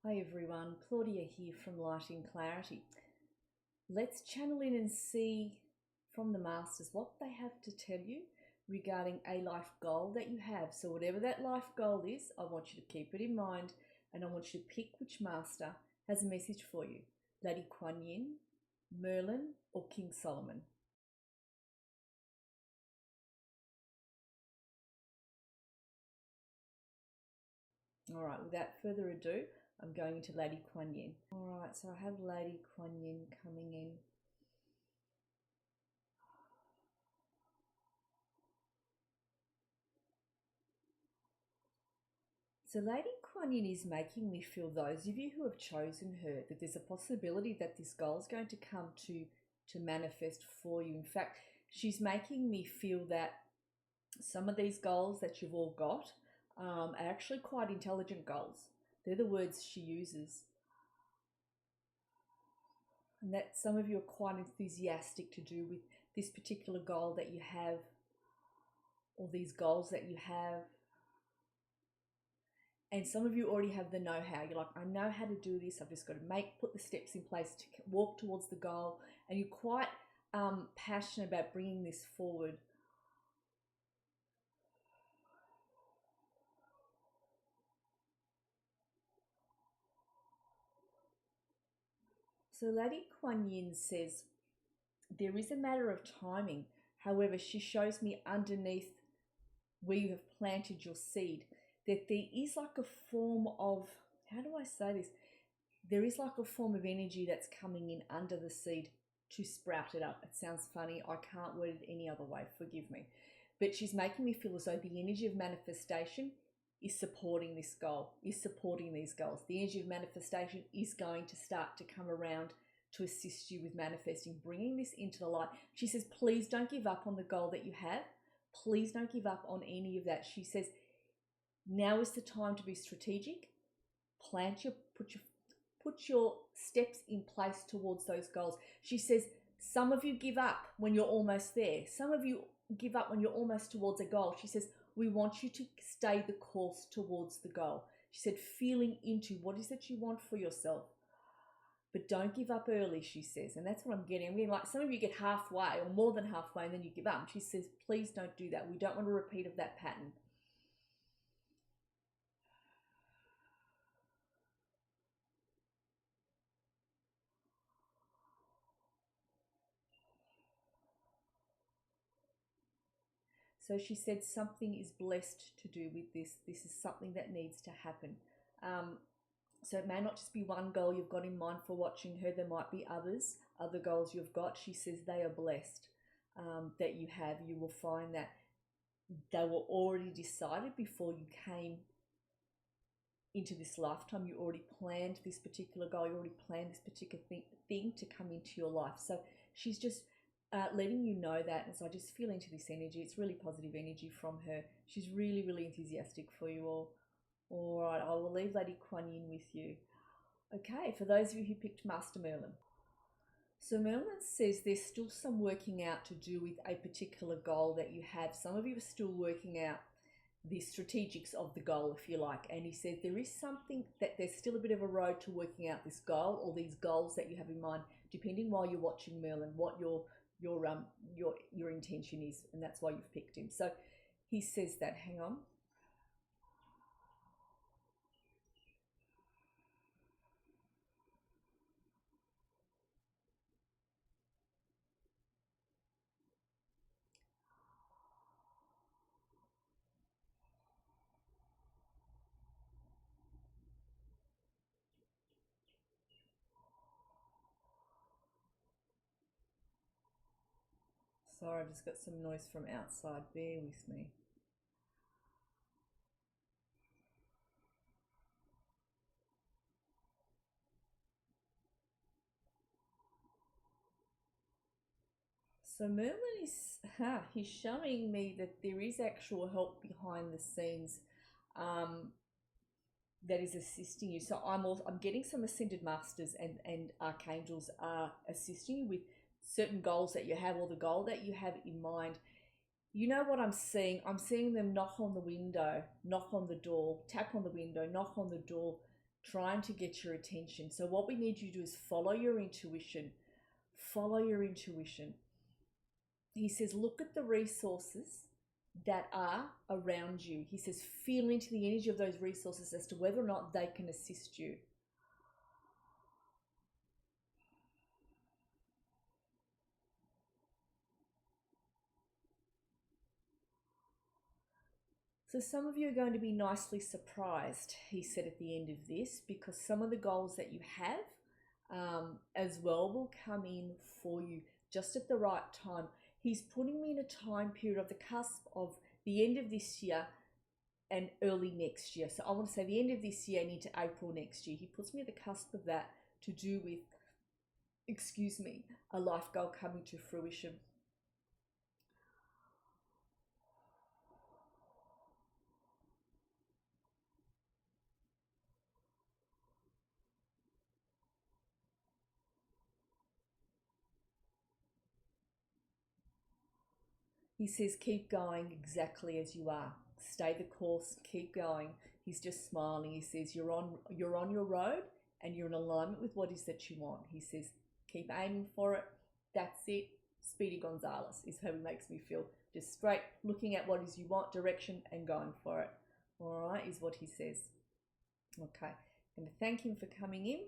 Hi everyone, Claudia here from Light in Clarity. Let's channel in and see from the Masters what they have to tell you regarding a life goal that you have. So whatever that life goal is, I want you to keep it in mind and I want you to pick which Master has a message for you. Lady Kuan Yin, Merlin or King Solomon. All right, without further ado, I'm going into Lady Kuan Yin. All right, so I have Lady Kuan Yin coming in. So Lady Kuan Yin is making me feel, those of you who have chosen her, that there's a possibility that this goal is going to come to manifest for you. In fact, she's making me feel that some of these goals that you've all got are actually quite intelligent goals. They're the words she uses. And that some of you are quite enthusiastic to do with this particular goal that you have, or these goals that you have. And some of you already have the know-how. You're like, I know how to do this. I've just got to put the steps in place to walk towards the goal. And you're quite passionate about bringing this forward. So Lady Kuan Yin says, there is a matter of timing. However, she shows me underneath where you have planted your seed that there is like a form of, how do I say this? There is like a form of energy that's coming in under the seed to sprout it up. It sounds funny. I can't word it any other way. Forgive me. But she's making me feel as though the energy of manifestation is supporting this goal, is supporting these goals. The energy of manifestation is going to start to come around to assist you with manifesting, bringing this into the light. She says, please don't give up on the goal that you have. Please don't give up on any of that. She says, now is the time to be strategic. Put your steps in place towards those goals. She says, some of you give up when you're almost there. Some of you give up when you're almost towards a goal. She says, we want you to stay the course towards the goal. She said, feeling into what is it you want for yourself. But don't give up early, she says. And that's what I'm getting. I mean, like some of you get halfway or more than halfway and then you give up. She says, please don't do that. We don't want a repeat of that pattern. So she said something is blessed to do with this. This is something that needs to happen. So it may not just be one goal you've got in mind for watching her. There might be other goals you've got. She says they are blessed that you have. You will find that they were already decided before you came into this lifetime. You already planned this particular goal. You already planned this particular thing to come into your life. So she's just letting you know that. And so I just feel into this energy. It's really positive energy from her. She's really, really enthusiastic for you all. All right, I will leave Lady Kuan Yin with you. Okay, for those of you who picked Master Merlin. So Merlin says there's still some working out to do with a particular goal that you have. Some of you are still working out the strategics of the goal, if you like. And he said there is something that there's still a bit of a road to working out this goal or these goals that you have in mind, depending while you're watching Merlin, what your intention is, and that's why you've picked him. So he says that. Hang on. Sorry, I've just got some noise from outside. Bear with me. So Merlin he's showing me that there is actual help behind the scenes that is assisting you. So I'm getting some ascended masters and archangels are assisting you with certain goals that you have or the goal that you have in mind. You know what I'm seeing? I'm seeing them knock on the window, knock on the door, tap on the window, knock on the door, trying to get your attention. So what we need you to do is follow your intuition. Follow your intuition. He says, look at the resources that are around you. He says, feel into the energy of those resources as to whether or not they can assist you. So some of you are going to be nicely surprised, he said at the end of this, because some of the goals that you have as well will come in for you just at the right time. He's putting me in a time period of the cusp of the end of this year and early next year. So I want to say the end of this year and into April next year. He puts me at the cusp of that to do with, excuse me, a life goal coming to fruition. He says, keep going exactly as you are. Stay the course, keep going. He's just smiling. He says, you're on your road and you're in alignment with what is that you want. He says, keep aiming for it. That's it. Speedy Gonzalez is how he makes me feel. Just straight looking at what is you want, direction, and going for it. All right, is what he says. Okay, I'm going to thank him for coming in.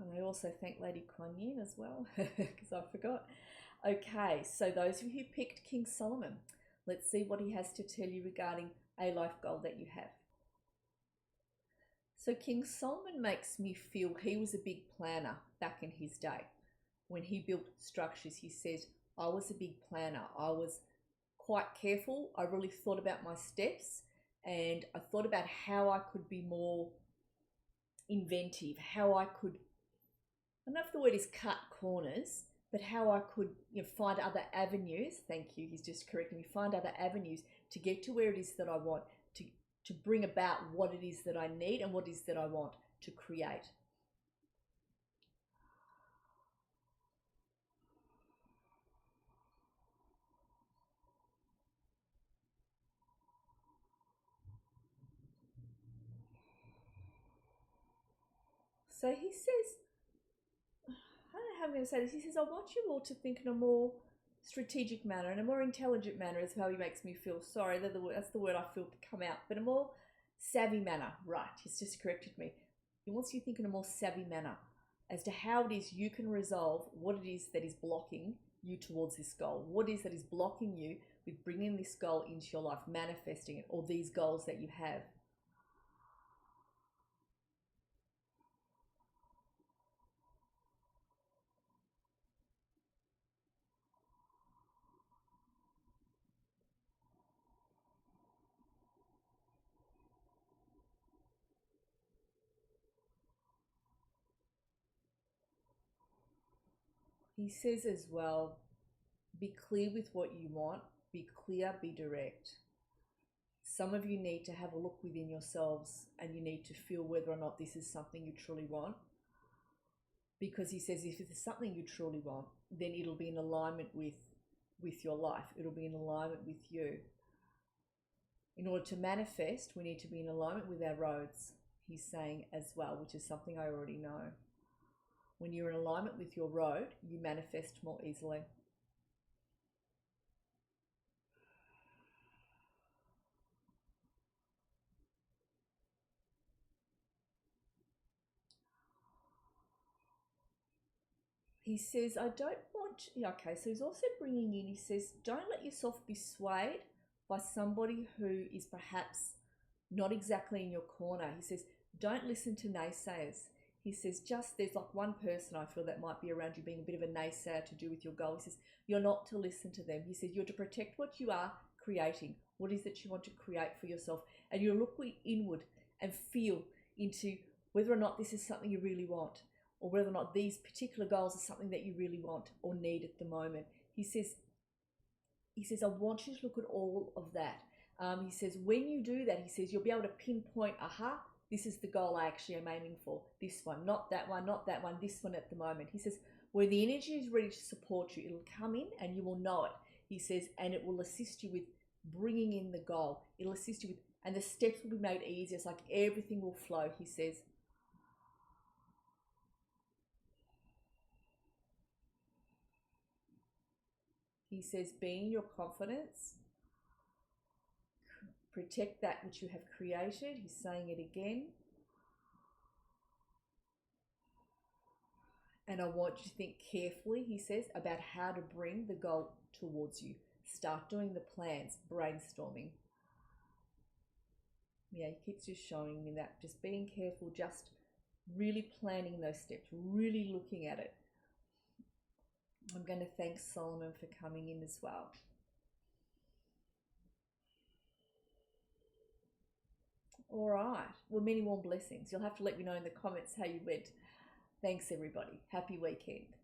And I also thank Lady Kuan Yin as well, because I forgot. Okay, so those of you who picked King Solomon, let's see what he has to tell you regarding a life goal that you have. So King Solomon makes me feel he was a big planner back in his day. When he built structures, he says, I was a big planner. I was quite careful. I really thought about my steps and I thought about how I could be more inventive, how I could, I don't know if the word is cut corners, but how I could find other avenues. Thank you, he's just correcting me. Find other avenues to get to where it is that I want, to bring about what it is that I need and what it is that I want to create. So he says, I don't know how I'm going to say this. He says, I want you all to think in a more strategic manner, in a more intelligent manner is how he makes me feel. Sorry, that's the word I feel to come out. But a more savvy manner. Right, he's just corrected me. He wants you to think in a more savvy manner as to how it is you can resolve what it is that is blocking you towards this goal. What is that is blocking you with bringing this goal into your life, manifesting it, or these goals that you have. He says as well, be clear with what you want, be clear, be direct. Some of you need to have a look within yourselves and you need to feel whether or not this is something you truly want. Because he says if it's something you truly want, then it'll be in alignment with your life. It'll be in alignment with you. In order to manifest, we need to be in alignment with our roads, he's saying as well, which is something I already know. When you're in alignment with your road, you manifest more easily. He says, I don't want, okay, so he's also bringing in, he says, don't let yourself be swayed by somebody who is perhaps not exactly in your corner. He says, don't listen to naysayers. He says, just there's like one person I feel that might be around you being a bit of a naysayer to do with your goal. He says, you're not to listen to them. He says, you're to protect what you are creating. What is that you want to create for yourself? And you look inward and feel into whether or not this is something you really want, or whether or not these particular goals are something that you really want or need at the moment. He says, I want you to look at all of that. He says, when you do that, he says, you'll be able to pinpoint, aha, this is the goal I actually am aiming for. This one, not that one, not that one, this one at the moment. He says, where the energy is ready to support you, it'll come in and you will know it. He says, and it will assist you with bringing in the goal. It'll assist you with And the steps will be made easier. It's like everything will flow, he says. He says, be in your confidence. Protect that which you have created. He's saying it again. And I want you to think carefully, he says, about how to bring the goal towards you. Start doing the plans, brainstorming. Yeah, he keeps just showing me that. Just being careful, just really planning those steps, really looking at it. I'm going to thank Solomon for coming in as well. All right. Well, many warm blessings. You'll have to let me know in the comments how you went. Thanks, everybody. Happy weekend.